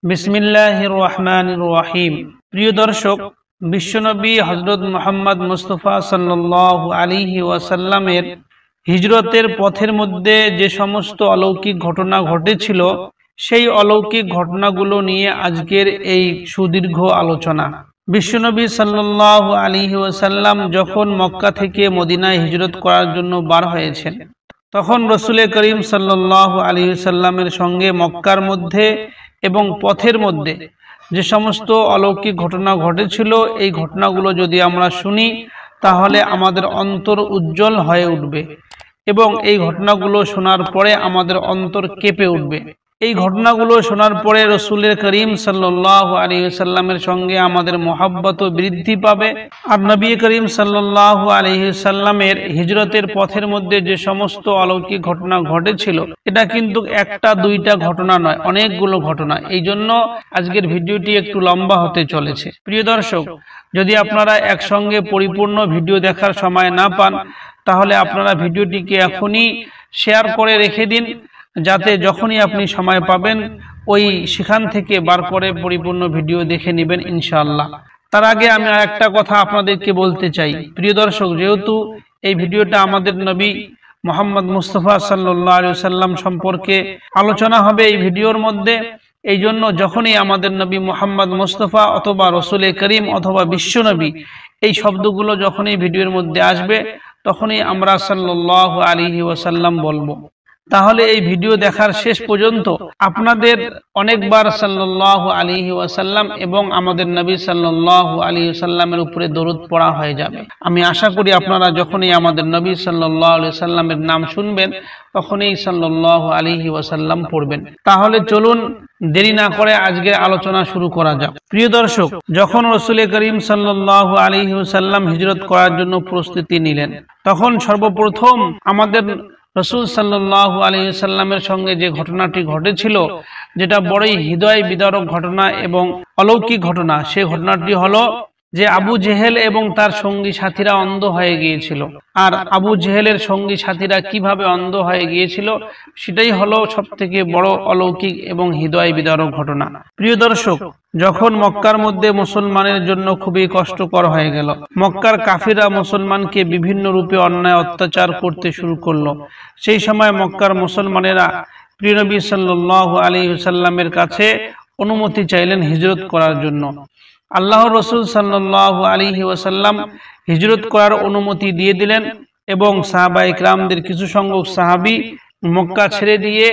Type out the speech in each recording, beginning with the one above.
বিসমিল্লাহির রহমানির রহিম। প্রিয় দর্শক, বিশ্বনবী হযরত মুহাম্মদ মুস্তাফা সাল্লাল্লাহু আলাইহি ওয়াসাল্লামের হিজরতের পথের মধ্যে যে সমস্ত অলৌকিক ঘটনা ঘটেছিল, সেই অলৌকিক ঘটনাগুলো নিয়ে আজকের এই সুদীর্ঘ আলোচনা। বিশ্বনবী সাল্লাল্লাহু আলাইহি ওয়াসাল্লাম যখন মক্কা থেকে মদিনায় হিজরত করার জন্য বার হয়েছেন, তখন রাসূল করিম সাল্লাল্লাহু আলাইহি ওয়াসাল্লামের সঙ্গে মক্কার মধ্যে এবং পথের মধ্যে যে সমস্ত অলৌকিক ঘটনা ঘটেছিল, এই ঘটনাগুলো যদি আমরা শুনি তাহলে আমাদের অন্তর উজ্জ্বল হয়ে উঠবে এবং এই ঘটনাগুলো শোনার পরে আমাদের অন্তর কেঁপে উঠবে। এই ঘটনাগুলো শোনার পরে রাসূল করিম সাল্লাল্লাহু আলাইহি ওয়াসাল্লামের সঙ্গে আমাদের মহব্বত বৃদ্ধি পাবে। আর নবী করিম সাল্লাল্লাহু আলাইহি ওয়াসাল্লামের হিজরতের পথের মধ্যে যে সমস্ত অলৌকিক ঘটনা ঘটেছিল, এটা কিন্তু একটা দুইটা ঘটনা নয়, অনেকগুলো ঘটনা। এই জন্য আজকের ভিডিওটি একটু লম্বা হতে চলেছে। প্রিয় দর্শক, যদি আপনারা একসঙ্গে পরিপূর্ণ ভিডিও দেখার সময় না পান, তাহলে আপনারা ভিডিওটিকে এখনই শেয়ার করে রেখে দিন, যাতে যখনই আপনি সময় পাবেন ওই সেখান থেকে বার করে পরিপূর্ণ ভিডিও দেখে নেবেন ইনশাআল্লাহ। তার আগে আমি আরেকটা কথা আপনাদেরকে বলতে চাই। প্রিয় দর্শক, যেহেতু এই ভিডিওটা আমাদের নবী মুহাম্মদ মুস্তাফা সাল্লাল্লাহু আলাইহি ওয়াসাল্লাম সম্পর্কে আলোচনা হবে এই ভিডিওর মধ্যে, এই জন্য যখনই আমাদের নবী মুহাম্মদ মুস্তাফা অথবা রাসূল করিম অথবা বিশ্বনবী এই শব্দগুলো যখনই ভিডিওর মধ্যে আসবে, তখনই আমরা সাল্লাল্লাহু আলাইহি ওয়াসাল্লাম বলবো। তাহলে এই ভিডিও দেখার শেষ পর্যন্ত আপনাদের অনেকবার সাল্লাল্লাহু আলাইহি ওয়াসাল্লাম এবং আমাদের নবী সাল্লাল্লাহু আলাইহি ওয়াসাল্লামের উপরে দরুদ পড়া হয়ে যাবে। আমি আশা করি আপনারা যখনই আমাদের নবী সাল্লাল্লাহু আলাইহি ওয়াসাল্লামের নাম শুনবেন, তখনই সাল্লাল্লাহু আলাইহি ওয়াসাল্লাম পড়বেন। তাহলে চলুন দেরি না করে আজকের আলোচনা শুরু করা যাক। প্রিয় দর্শক, যখন রাসূল করিম সাল্লাল্লাহু আলাইহি ওয়াসাল্লাম হিজরত করার জন্য প্রস্তুতি নিলেন, তখন সর্বপ্রথম আমাদের রাসূল সাল্লাল্লাহু আলাইহি ওয়াসাল্লামের সঙ্গে যে ঘটনাটি ঘটেছিল, যেটা বড়ই হৃদয় বিদারক ঘটনা এবং অলৌকিক ঘটনা, সেই ঘটনাটি হলো যে আবু জেহেল এবং তার সঙ্গী সাথীরা অন্ধ হয়ে গিয়েছিল। আর আবু জেহেলের সঙ্গী সাথীরা কিভাবে অন্ধ হয়ে গিয়েছিল, সেটাই হলো সবথেকে বড় অলৌকিক এবং হৃদয় বিদারক ঘটনা। প্রিয় দর্শক, যখন মক্কার মধ্যে মুসলমানের জন্য খুবই কষ্টকর হয়ে গেল, মক্কার কাফিররা মুসলমানকে বিভিন্ন রূপে অন্যায় অত্যাচার করতে শুরু করলো, সেই সময় মক্কার মুসলমানেরা প্রিয় নবী সাল্লাল্লাহু আলাইহি ওয়াসাল্লামের কাছে অনুমতি চাইলেন হিজরত করার জন্য। আল্লাহর রাসূল সাল্লাল্লাহু আলাইহি ওয়াসাল্লাম হিজরত করার অনুমতি দিয়ে দিলেন এবং সাহাবায়ে কিরামদের কিছু সংখ্যক সাহাবী মক্কা ছেড়ে দিয়ে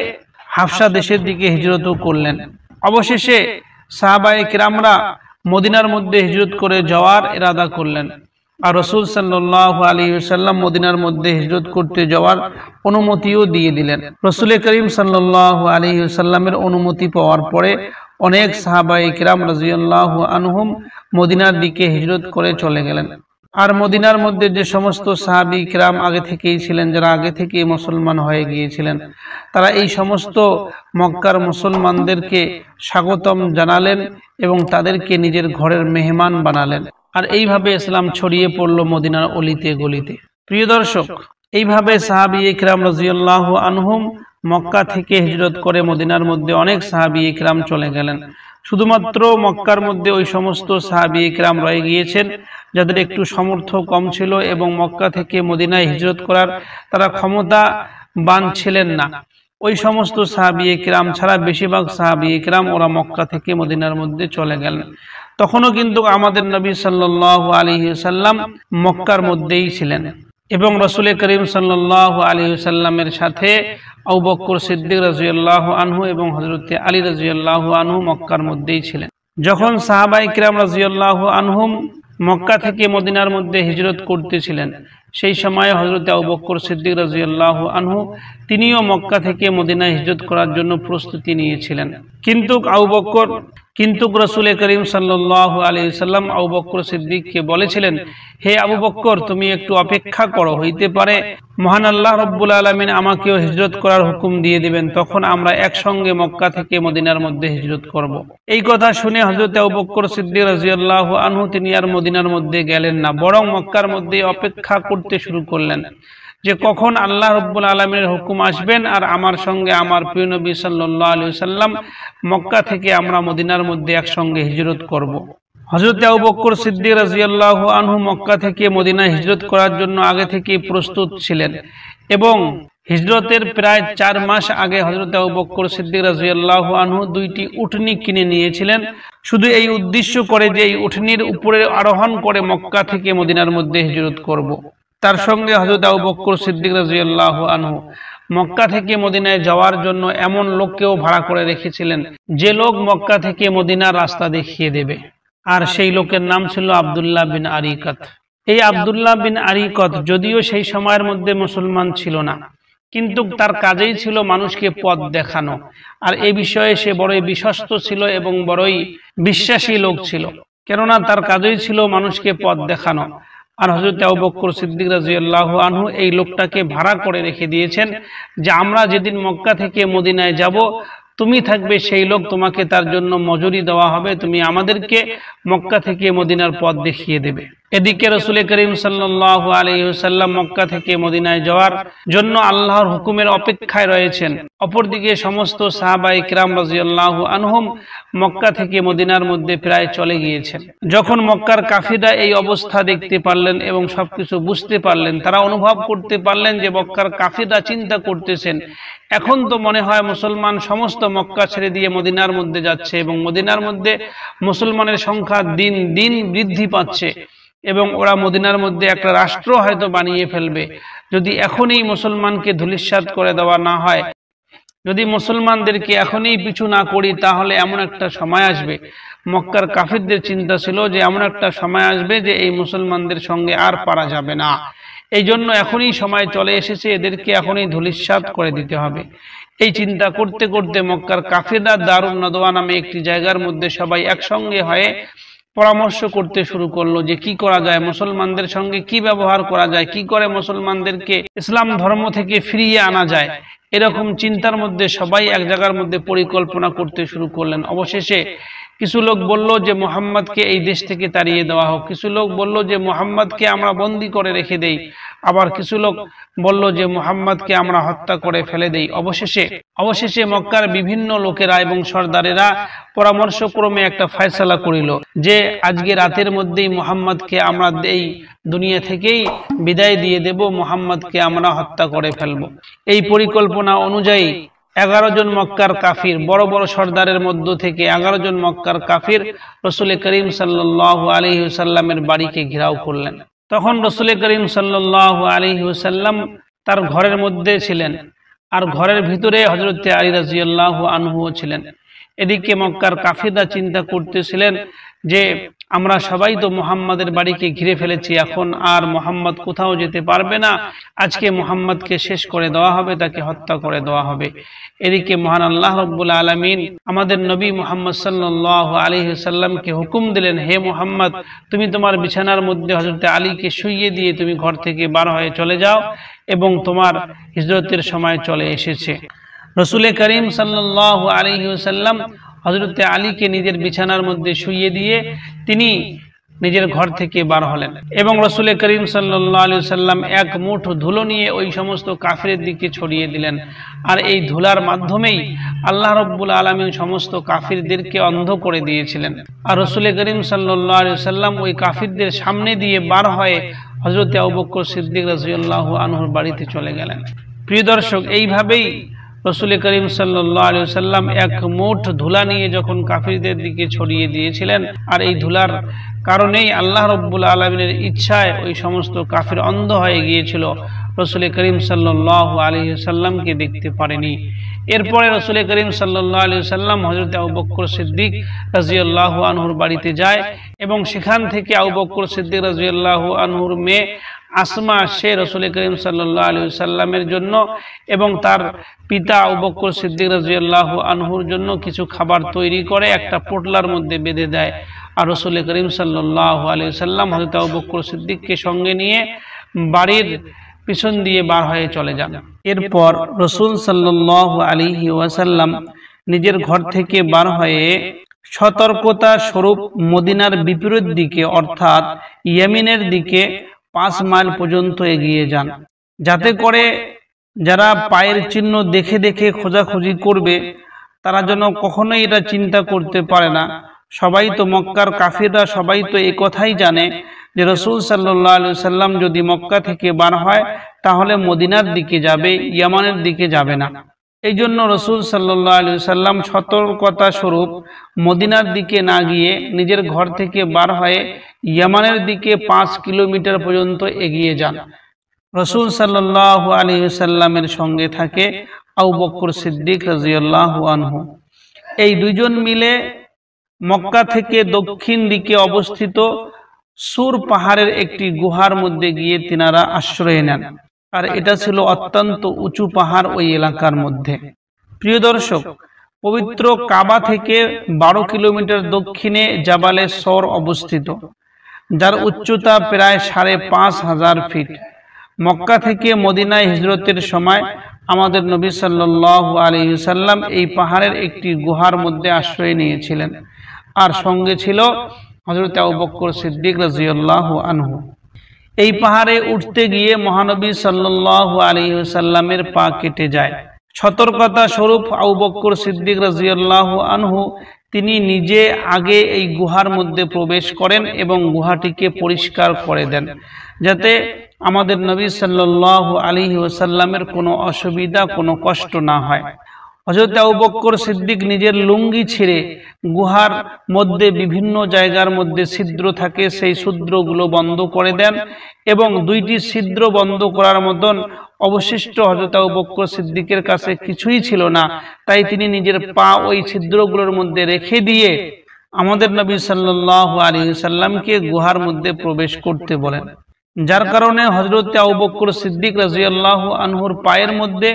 হাবশা দেশের দিকে হিজরতও করলেন। অবশেষে সাহাবায়ে কিরামরা মদিনার মধ্যে হিজরত করে যাওয়ার ইরাদা করলেন, আর রাসূল সাল্লাল্লাহু আলাইহি ওয়াসাল্লাম মদিনার মধ্যে হিজরত করতে যাওয়ার অনুমতিও দিয়ে দিলেন। রাসূল করিম সাল্লাল্লাহু আলাইহি ওয়াসাল্লামের অনুমতি পাওয়ার পরে অনেক সাহাবায়ে কিরাম রাদিয়াল্লাহু আনহুম মদিনার দিকে হিজরত করে চলে গেলেন। আর মদিনার মধ্যে যে সমস্ত সাহাবী কিরাম আগে থেকেই ছিলেন, যারা আগে থেকেই মুসলমান হয়ে গিয়েছিলেন, তারা এই সমস্ত মক্কার মুসলমানদেরকে স্বাগতম জানালেন এবং তাদেরকে নিজের ঘরের মেহমান বানালেন। আর এইভাবে ইসলাম ছড়িয়ে পড়ল মদিনার অলিতে গলিতে। প্রিয় দর্শক, এইভাবে সাহাবী ইকরাম রাদিয়াল্লাহু আনহুম মক্কা থেকে হিজরত করে মদিনার মধ্যে অনেক সাহাবী ইকরাম চলে গেলেন। শুধুমাত্র মক্কার মধ্যে ওই সমস্ত সাহাবী ইকরাম রয়ে গিয়েছেন যাদের একটু সামর্থ্য কম ছিল এবং মক্কা থেকে মদিনায় হিজরত করার তারা ক্ষমতাবান ছিলেন না। ওই সমস্ত সাহাবী ইকরাম ছাড়া বেশিরভাগ সাহাবী ইকরাম ওরা মক্কা থেকে মদিনার মধ্যে চলে গেলেন। তখনও কিন্তু আমাদের নবী সাল্লাল্লাহু আলাইহি ওয়াসাল্লাম মক্কার মধ্যেই ছিলেন এবং রাসূল করিম সাল্লাল্লাহু আলাইহি ওয়াসাল্লামের সাথে আবু বকর সিদ্দিক রাদিয়াল্লাহু আনহু এবং হযরত আলী রাদিয়াল্লাহু আনহু মক্কার মধ্যেই ছিলেন। যখন সাহাবায়ে কিরাম রাদিয়াল্লাহু আনহুম মক্কা থেকে মদিনার মধ্যে হিজরত করতেছিলেন, সেই সময় হযরত আবু বকর সিদ্দিক রাদিয়াল্লাহু আনহু তিনিও মক্কা থেকে মদিনায় হিজরত করার জন্য প্রস্তুতি নিয়েছিলেন। কিন্তু রাসূল করিম সাল্লাল্লাহু আলাইহি ওয়াসাল্লাম আবু বকর সিদ্দিককে বলেছিলেন, হে আবু বকর, তুমি একটু অপেক্ষা করো, হইতে পারে মহান আল্লাহ রাব্বুল আলামিন আমাকেও হিজরত করার হুকুম দিয়ে দিবেন, তখন আমরা একসঙ্গে মক্কা থেকে মদিনার মধ্যে হিজরত করব। এই কথা শুনে হযরত আবু বকর সিদ্দিক রাদিয়াল্লাহু আনহু তিনি আর মদিনার মধ্যে গেলেন না, বরং মক্কার মধ্যে অপেক্ষা করতে শুরু করলেন যে কখন আল্লাহ রাব্বুল আলামিনের হুকুম আসবেন আর আমার সঙ্গে আমার প্রিয় নবী সাল্লাল্লাহু আলাইহি ওয়াসাল্লাম মক্কা থেকে আমরা মদিনার মধ্যে একসঙ্গে হিজরত করব। হযরত আবু বকর সিদ্দিক রাদিয়াল্লাহু আনহু মক্কা থেকে মদিনায় হিজরত করার জন্য আগে থেকেই প্রস্তুত ছিলেন এবং হিজরতের প্রায় 4 মাস আগে হযরত আবু বকর সিদ্দিক রাদিয়াল্লাহু আনহু 2টি উটনি কিনে নিয়েছিলেন, শুধু এই উদ্দেশ্য করে যে এই উটনির উপরে আরোহণ করে মক্কা থেকে মদিনার মধ্যে হিজরত করব। তার সঙ্গে হযরত আবু বকর সিদ্দিক রাদিয়াল্লাহু আনহু মক্কা থেকে মদিনায় যাওয়ার জন্য এমন লোককেও ভাড়া করে রেখেছিলেন যে লোক মক্কা থেকে মদিনার রাস্তা দেখিয়ে দেবে, আর সেই লোকের নাম ছিল আব্দুল্লাহ বিন আরিকাত। এই আব্দুল্লাহ বিন আরিকাত যদিও সেই সময়ের মধ্যে মুসলমান ছিল না, কিন্তু তার কাজেই ছিল মানুষকে পথ দেখানো, আর এই বিষয়ে সে বড়ই বিশ্বস্ত ছিল এবং বড়ই বিশ্বাসী লোক ছিল, কেননা তার কাজেই ছিল মানুষকে পথ দেখানো। আর হযরত আবু বকর সিদ্দিক রাদিয়াল্লাহু আনহু এই লোকটাকে ভাড়া করে রেখে দিয়েছেন যে আমরা যেদিন মক্কা থেকে মদিনায় যাব তুমি থাকবে সেই লোক, তোমাকে তার জন্য মজুরি দেওয়া হবে, তুমি আমাদেরকে মক্কা থেকে মদিনার পথ দেখিয়ে দেবে। এদিকে রাসূল করিম সাল্লাল্লাহু আলাইহি ওয়াসাল্লাম মক্কা থেকে মদিনায় যাওয়ার জন্য আল্লাহর হুকুমের অপেক্ষায় রয়েছেন। অপরদিকে সমস্ত সাহাবায়ে কিরাম রাদিয়াল্লাহু আনহুম মক্কা থেকে মদিনার মধ্যে প্রায় চলে গিয়েছেন। যখন মক্কার কাফিররা এই অবস্থা দেখতে পারলেন এবং সবকিছু বুঝতে পারলেন, তারা অনুভব করতে পারলেন যে মক্কার কাফিররা চিন্তা করতেছেন এখন তো মনে হয় মুসলমান সমস্ত মক্কা ছেড়ে দিয়ে মদিনার মধ্যে যাচ্ছে এবং মদিনার মধ্যে মুসলমানের সংখ্যা দিন দিন বৃদ্ধি পাচ্ছে এবং ওরা মদিনার মধ্যে একটা রাষ্ট্র হয়তো বানিয়ে ফেলবে। যদি এখনই মুসলমানকে ধূলিসাৎ করে দেওয়া না হয়, যদি মুসলমানদেরকে এখনই পিছু না করি, তাহলে এমন একটা সময় আসবে, মক্কার কাফিরদের চিন্তা ছিল যে এমন একটা সময় আসবে যে এই মুসলমানদের সঙ্গে আর পারা যাবে না, এই জন্য এখনই সময় চলে এসেছে, এদেরকে এখনই ধূলিসাৎ করে দিতে হবে। এই চিন্তা করতে করতে মক্কার কাফিররা দারুন নাদওয়া নামে একটি জায়গার মধ্যে সবাই একসঙ্গে হয়ে পরামর্শ করতে শুরু করলো যে কি করা যায়, মুসলমানদের সঙ্গে কি ব্যবহার করা যায়, কি করে মুসলমানদেরকে ইসলাম ধর্ম থেকে ফিরিয়ে আনা যায়। এরকম চিন্তার মধ্যে সবাই এক জায়গার মধ্যে পরিকল্পনা করতে শুরু করলেন। অবশেষে কিছু লোক বলল যে মুহাম্মদকে এই দেশ থেকে তাড়িয়ে দেওয়া হোক, কিছু লোক বলল যে মুহাম্মদকে আমরা বন্দী করে রেখে দেই, আবার কিছু লোক বলল যে মুহাম্মদকে আমরা হত্যা করে ফেলে দেই। অবশেষে মক্কার বিভিন্ন লোকেরা এবং সর্দারেরা পরামর্শক্রমে একটা ফয়সালা করিল যে আজকে রাতের মধ্যেই মুহাম্মদকে আমরা এই দুনিয়া থেকেই বিদায় দিয়ে দেব, মুহাম্মদকে আমরা হত্যা করে ফেলব। এই পরিকল্পনা অনুযায়ী 11 জন মক্কার কাফির, বড় বড় সর্দারের মধ্য থেকে 11 জন মক্কার কাফির রাসূল করিম সাল্লাল্লাহু আলাইহি ওয়াসাল্লামের বাড়িকে ঘেরাও করলেন। তখন রাসূল করিম সাল্লাল্লাহু আলাইহি ওয়াসাল্লাম তার ঘরের মধ্যে ছিলেন, আর ঘরের ভিতরে হযরত আলী রাদিয়াল্লাহু আনহু ছিলেন। এদিকে মক্কার কাফিররা চিন্তা করতেছিলেন যে আমরা সবাই তো মুহাম্মাদের বাড়িকে ঘিরে ফেলেছি, এখন আর মুহাম্মদ কোথাও যেতে পারবে না, আজকে মুহাম্মদকে শেষ করে দেওয়া হবে, তাকে হত্যা করে দেওয়া হবে। এদিকে মহান আল্লাহ রাব্বুল আলামিন আমাদের নবী মুহাম্মদ সাল্লাল্লাহু আলাইহি ওয়াসাল্লামকে হুকুম দিলেন, হে মুহাম্মদ, তুমি তোমার বিছানার মধ্যে হযরত আলীকে শুইয়ে দিয়ে তুমি ঘর থেকে বার হয়ে চলে যাও এবং তোমার হিজরতের সময় চলে এসেছে। রাসূল করিম সাল্লাল্লাহু আলাইহি ওয়াসাল্লাম হযরত আলীকে নিজের বিছানার মধ্যে শুইয়ে দিয়ে তিনি নিজের ঘর থেকে বার হলেন এবং রাসূল করিম সাল্লাল্লাহু আলাইহি ওয়াসাল্লাম এক মুঠো ধুলো নিয়ে ওই সমস্ত কাফিরের দিকে ছড়িয়ে দিলেন। আর এই ধুলার মাধ্যমেই আল্লাহ রাব্বুল আলামিন সমস্ত কাফিরদেরকে অন্ধ করে দিয়েছিলেন। আর রাসূল করিম সাল্লাল্লাহু আলাইহি ওয়াসাল্লাম ওই কাফিরদের সামনে দিয়ে বার হয়ে হযরত আবু বকর সিদ্দিক রাদিয়াল্লাহু আনহুর বাড়িতে চলে গেলেন। প্রিয় দর্শক, এইভাবেই রাসূল করিম সাল্লাল্লাহু আলাইহি ওয়াসাল্লাম এক মুঠ ধুলা নিয়ে যখন কাফিরদের দিকে ছড়িয়ে দিয়েছিলেন, আর এই ধুলার কারণেই আল্লাহ রাব্বুল আলামিনের ইচ্ছায় ওই সমস্ত কাফির অন্ধ হয়ে গিয়েছিল, রাসূল করিম সাল্লাল্লাহু আলাইহি ওয়াসাল্লামকে দেখতে পারেনি। এরপরে রাসূল করিম সাল্লাল্লাহু আলাইহি ওয়াসাল্লাম হযরত আবু বকর সিদ্দিক রাদিয়াল্লাহু আনহুর বাড়িতে যায় এবং সেখান থেকে আবু বকর সিদ্দিক রাদিয়াল্লাহু আনহুর মেয়ে আসমা সে রাসূল করিম সাল্লাল্লাহু আলাইহি ওয়াসাল্লামের জন্য এবং তার পিতা আবু বকর সিদ্দিক রাদিয়াল্লাহু আনহুর জন্য কিছু খাবার তৈরি করে একটা পোটলার মধ্যে বেঁধে দেয়। আর রাসূল করিম সাল্লাল্লাহু আলাইহি ওয়াসাল্লাম হযরত আবু বকর সিদ্দিককে সঙ্গে নিয়ে বাড়ির পিছন দিয়ে বার হয়ে চলে যান। এরপর রাসূল সাল্লাল্লাহু আলাইহি ওয়াসাল্লাম নিজের ঘর থেকে বার হয়ে সতর্কতা স্বরূপ মদিনার বিপরীত দিকে অর্থাৎ ইয়েমেনের দিকে 5 মাইল পর্যন্ত এগিয়ে যান। যাতে করে যারা পায়ের চিহ্ন দেখে দেখে খোঁজাখুঁজি করবে তারা যেন কখনোই এটা চিন্তা করতে পারে না। সবাই তো মক্কার কাফিররা সবাই তো এই কথাই জানে যে রাসূল সাল্লাল্লাহু আলাইহি সাল্লাম যদি মক্কা থেকে বার হয় তাহলে মদিনার দিকে যাবে, ইয়ামানের দিকে যাবে না। এই জন্য রাসূল সাল্লাল্লাহু আলাইহি সাল্লাম সতর্কতা স্বরূপ মদিনার দিকে না গিয়ে নিজের ঘর থেকে বার হয়ে ইয়ামানের দিকে 5 কিলোমিটার পর্যন্ত এগিয়ে যান। রাসূল সাল্লাল্লাহু আলাইহি সাল্লামের সঙ্গে থাকে আবু বকর সিদ্দিক রাদিয়াল্লাহু আনহু। এই দুইজন মিলে মক্কা থেকে দক্ষিণ দিকে অবস্থিত সুর পাহাড়ের একটি গুহার মধ্যে গিয়ে তিনারা আশ্রয় নেন। আর এটা ছিল অত্যন্ত উঁচু পাহাড় ওই এলাকার মধ্যে। প্রিয় দর্শক, পবিত্র কাবা থেকে 12 কিলোমিটার দক্ষিণে জাবালে সর অবস্থিত, যার উচ্চতা প্রায় 5,500 ফিট। মক্কা থেকে মদিনায় হিজরতের সময় আমাদের নবী সাল্লাল্লাহু আলাইহি সাল্লাম এই পাহাড়ের একটি গুহার মধ্যে আশ্রয় নিয়েছিলেন, আর সঙ্গে ছিল হযরত আবু বকর সিদ্দিক রাদিয়াল্লাহু আনহু। এই পাহাড়ে উঠতে গিয়ে মহানবী সাল্লাল্লাহু আলাইহি সাল্লামের পা কেটে যায়। সতর্কতা স্বরূপ আবু বকর সিদ্দিক রাদিয়াল্লাহু আনহু তিনি নিজে আগে এই গুহার মধ্যে প্রবেশ করেন এবং গুহাটিকে পরিষ্কার করে দেন, যাতে আমাদের নবী সাল্লাল্লাহু আলাইহি ওয়াসাল্লামের কোনো অসুবিধা, কোনো কষ্ট না হয়। হযরত আবু বকর সিদ্দিক নিজের লুঙ্গি ছিঁড়ে গুহার মধ্যে বিভিন্ন জায়গার মধ্যে ছিদ্র থাকে, সেই ছিদ্রগুলো বন্ধ করে দেন এবং 2টি ছিদ্র বন্ধ করার মতন অবশিষ্ট হযরত আবু বকর সিদ্দিকের কাছে কিছুই ছিল না। তাই তিনি নিজের পা ওই ছিদ্রগুলোর মধ্যে রেখে দিয়ে আমাদের নবী সাল্লাল্লাহু আলাইহি সাল্লামকে গুহার মধ্যে প্রবেশ করতে বলেন, যার কারণে হযরত আবু বকর সিদ্দিক রাদিয়াল্লাহু আনহুর পায়ের মধ্যে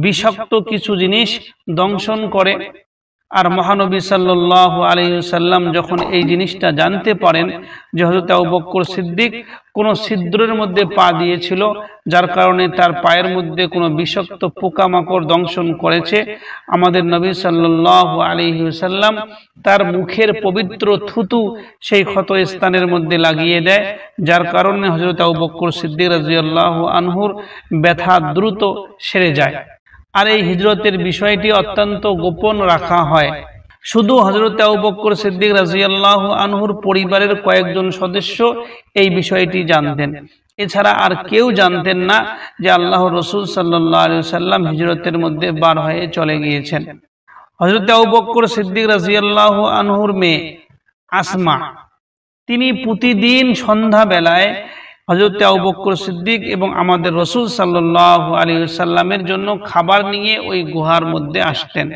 বিষাক্ত কিছু জিনিস দংশন করে। আর মহানবী সাল্লাল্লাহু আলাইহি সাল্লাম যখন এই জিনিসটা জানতে পারেন যে হযরত আবু বকর সিদ্দিক কোনো ছিদ্রের মধ্যে পা দিয়েছিল, যার কারণে তার পায়ের মধ্যে কোনো বিষাক্ত পোকামাকড় দংশন করেছে, আমাদের নবী সাল্লাল্লাহু আলাইহি সাল্লাম তার মুখের পবিত্র থুতু সেই ক্ষত স্থানের মধ্যে লাগিয়ে দেয়, যার কারণে হযরত আবু বকর সিদ্দিক রাদিয়াল্লাহু আনহুর ব্যথা দ্রুত সেরে যায়। আর এই হিজরতের বিষয়টি অত্যন্ত গোপন রাখা হয়। শুধু হযরত আবু বকর সিদ্দিক রাদিয়াল্লাহু আনহুর পরিবারের কয়েকজন সদস্য এই বিষয়টি জানতেন, এছাড়া আর কেউ জানতেন না যে আল্লাহর রাসূল সাল্লাল্লাহু আলাইহি সাল্লাম হিজরতের মধ্যে বার হয়ে চলে গিয়েছেন। হযরত আবু বকর সিদ্দিক রাদিয়াল্লাহু আনহুর মেয়ে আসমা, তিনি প্রতিদিন সন্ধ্যা বেলায় হযরত আবু বকর সিদ্দিক এবং আমাদের রাসূল সাল্লাল্লাহু আলাইহি সাল্লামের জন্য খাবার নিয়ে ওই গুহার মধ্যে আসতেন।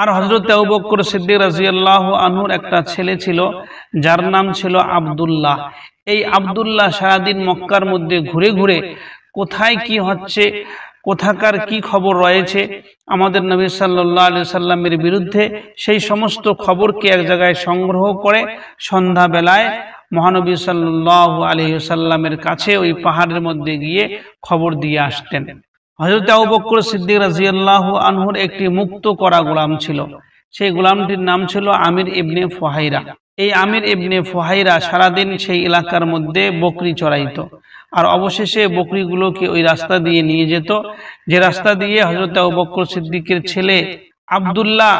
আর হযরত আবু বকর সিদ্দিক রাদিয়াল্লাহু আনহুর একটা ছেলে ছিল, যার নাম ছিল আব্দুল্লাহ। এই আব্দুল্লাহ সারাদিন মক্কার মধ্যে ঘুরে ঘুরে কোথায় কি হচ্ছে, কোথাকার কি খবর রয়েছে আমাদের নবী সাল্লাল্লাহু আলাইহি সাল্লামের বিরুদ্ধে, সেই সমস্ত খবরকে এক জায়গায় সংগ্রহ করে সন্ধ্যা বেলায় মহানবী সাল্লাল্লাহু আলাইহি সাল্লামের কাছে ওই পাহাড়ের মধ্যে গিয়ে খবর দিয়ে আসতেন। হযরত আবু বকর সিদ্দিক রাদিয়াল্লাহু আনহুর একটি মুক্ত করা গোলাম ছিল, সেই গোলামটির নাম ছিল আমির ইবনে ফুহাইরা। এই আমির ইবনে ফুহাইরা সারাদিন সেই এলাকার মধ্যে বকরি চড়াইতো, আর অবশেষে বকরিগুলোকে ওই রাস্তা দিয়ে নিয়ে যেত, যে রাস্তা দিয়ে হযরত আবু বকর সিদ্দিকের ছেলে আব্দুল্লাহ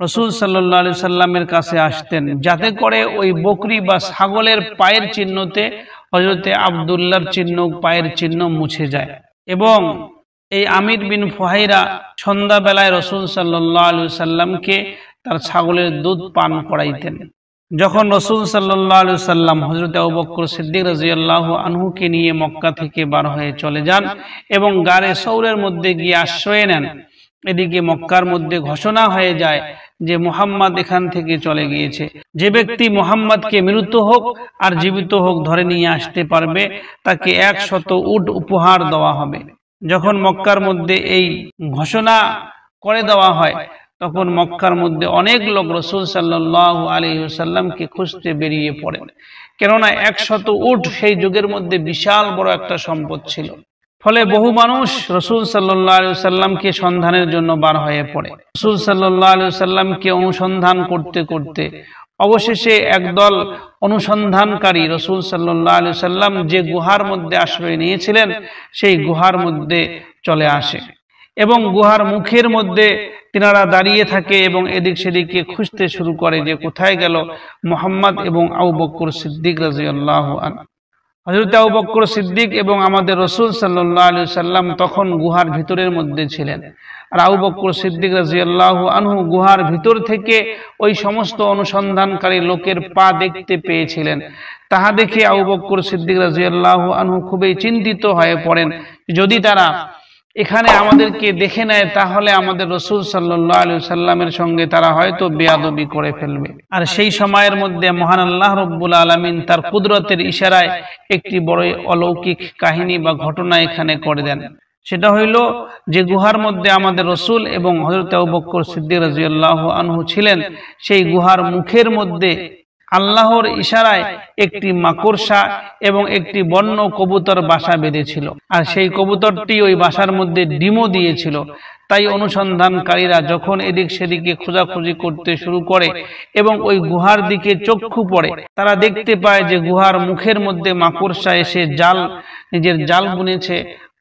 রাসূল সাল্লাল্লাহু আলাইহি সাল্লামের কাছে আসতেন, যাতে করে ওই বকরি বা ছাগলের পায়ের চিহ্নতে হযরতে আব্দুল্লাহর চিহ্ন, পায়ের চিহ্ন মুছে যায়। এবং এই আমির বিন ফুহাইরা সন্ধ্যা বেলায় রাসূল সাল্লাল্লাহু আলাইহি সাল্লামকে তার ছাগলের দুধ পান করাইতেন। যখন রাসূল সাল্লাল্লাহু আলাইহি সাল্লাম হযরত আবু বকর সিদ্দিক রাদিয়াল্লাহু আনহুকে নিয়ে মক্কা থেকে বার হয়ে চলে যান এবং গারে সৌরের মধ্যে গিয়ে আশ্রয় নেন, এদিকে মক্কার মধ্যে ঘোষণা হয়ে যায় যে মুহাম্মদ এখান থেকে চলে গিয়েছে। যে ব্যক্তি মুহাম্মদকে মৃত হোক আর জীবিত হোক ধরে নিয়ে আসতে পারবে তাকে 100 উট উপহার দেওয়া হবে। যখন মক্কার মধ্যে এই ঘোষণা করে দেওয়া হয় তখন মক্কার মধ্যে অনেক লোক রাসূল সাল্লাল্লাহু আলাইহি ওয়াসাল্লামকে খুঁজতে বেরিয়ে পড়ে, কেননা 100 উট সেই যুগের মধ্যে বিশাল বড় একটা সম্পদ ছিল। ফলে বহু মানুষ রাসূল সাল্লাল্লাহু আলাইহি ওয়াসাল্লামকে সন্ধানের জন্য বার হয়ে পড়ে। রাসূল সাল্লাল্লাহু আলাইহি ওয়াসাল্লামকে অনুসন্ধান করতে করতে অবশেষে একদল অনুসন্ধানকারী রাসূল সাল্লাল্লাহু আলাইহি সাল্লাম যে গুহার মধ্যে আশ্রয় নিয়েছিলেন সেই গুহার মধ্যে চলে আসে এবং গুহার মুখের মধ্যে তিনারা দাঁড়িয়ে থাকে এবং এদিক সেদিকে খুঁজতে শুরু করে যে কোথায় গেল মুহাম্মদ এবং আবু বকর সিদ্দিক রাদিয়াল্লাহু আনহু। হযরত আবু বকর সিদ্দিক এবং আমাদের রাসূল সাল্লাল্লাহু আলাইহি সাল্লাম তখন গুহার ভিতরের মধ্যে ছিলেন, আর আবু বকর সিদ্দিক রাদিয়াল্লাহু আনহু গুহার ভিতর থেকে ওই সমস্ত অনুসন্ধানকারী লোকের পা দেখতে পেয়েছিলেন। তাহা দেখে আবু বকর সিদ্দিক রাদিয়াল্লাহু আনহু খুবই চিন্তিত হয়ে পড়েন, যদি তারা এখানে আমাদেরকে দেখে নেয় তাহলে আমাদের রাসূল সাল্লাল্লাহু আলাইহি সাল্লামের সঙ্গে তারা হয়তো বেয়াদবি করে ফেলবে। আর সেই সময়ের মধ্যে মহান আল্লাহ রাব্বুল আলামিন তার কুদরতের ইশারায় একটি বড় অলৌকিক কাহিনী বা ঘটনা এখানে করে দেন। সেটা হইল যে গুহার মধ্যে আমাদের রাসূল এবং হযরত আবু বকর সিদ্দিক রাদিয়াল্লাহু আনহু ছিলেন, সেই গুহার মুখের মধ্যে আল্লাহর ইশারায় একটি মাকড়সা এবং একটি বন্য কবুতর বাসা বেঁধেছিল, আর সেই কবুতরটি ওই বাসার মধ্যে ডিমও দিয়েছিল। তাই অনুসন্ধানকারীরা যখন এদিক সেদিকে খোঁজাখুঁজি করতে শুরু করে এবং ওই গুহার দিকে চক্ষু পড়ে, তারা দেখতে পায় যে গুহার মুখের মধ্যে মাকড়সা এসে নিজের জাল বুনেছে,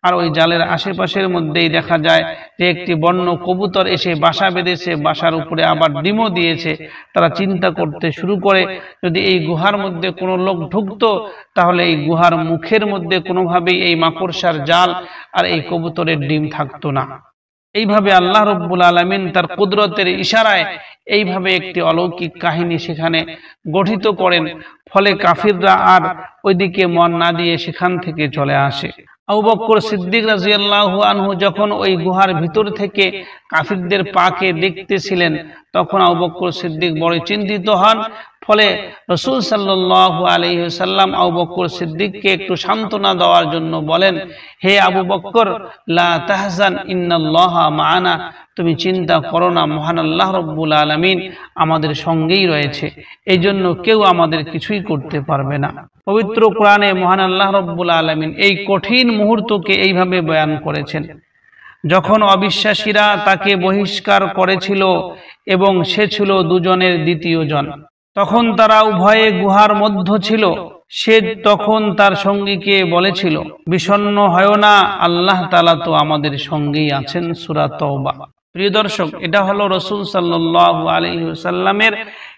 আর ওই জালের আশেপাশের মধ্যেই দেখা যায় যে একটি বন্য কবুতর এসে বাসা বেঁধেছে, বাসার উপরে আবার ডিমও দিয়েছে। তারা চিন্তা করতে শুরু করে যদি এই গুহার মধ্যে কোনো লোক ঢুকতো তাহলে এই গুহার মুখের মধ্যে কোনোভাবেই এই মাকড়সার জাল আর এই কবুতরের ডিম থাকতো না। এইভাবে আল্লাহ রাব্বুল আলামিন তার কুদরতের ইশারায় এইভাবে একটি অলৌকিক কাহিনী সেখানে গঠিত করেন, ফলে কাফিররা আর ওইদিকে মন না দিয়ে সেখান থেকে চলে আসে। আবু বকর সিদ্দিক রাদিয়াল্লাহু আনহু যখন ওই গুহার ভিতর থেকে কাফিরদের পাকে দেখতেছিলেন তখন আবু বকর সিদ্দিক বড় চিন্তিত হন। ফলে রাসূল সাল্লাল্লাহু আলাইহি ওয়াসাল্লাম আবু বকর সিদ্দিককে একটু সান্ত্বনা দেওয়ার জন্য বলেন, হে আবু বকর, লা তাহজান ইন্নাল্লাহা মা'ানা, তুমি চিন্তা করো না, মহান আল্লাহ রাব্বুল আলামিন আমাদের সঙ্গেই রয়েছে, এই জন্য কেউ আমাদের কিছুই করতে পারবে না। পবিত্র কোরআনে মহান আল্লাহ রাব্বুল আলামিন এই কঠিন মুহূর্তকে এইভাবে বয়ান করেছেন, যখন অবিশ্বাসীরা তাকে বহিষ্কার করেছিল এবং সে ছিল দুজনের দ্বিতীয় জন, তখন তারা উভয়ে গুহার মধ্য ছিল। সে তখন তার সঙ্গীকে বলেছিল, বিষণ্ণ হয় না, আল্লাহ তাআলা তো আমাদের সঙ্গেই আছেন। সূরা তাওবা। প্রিয় দর্শক, এটা হলো রাসূল সাল্লাল্লাহু আলাইহি ওয়াসাল্লামের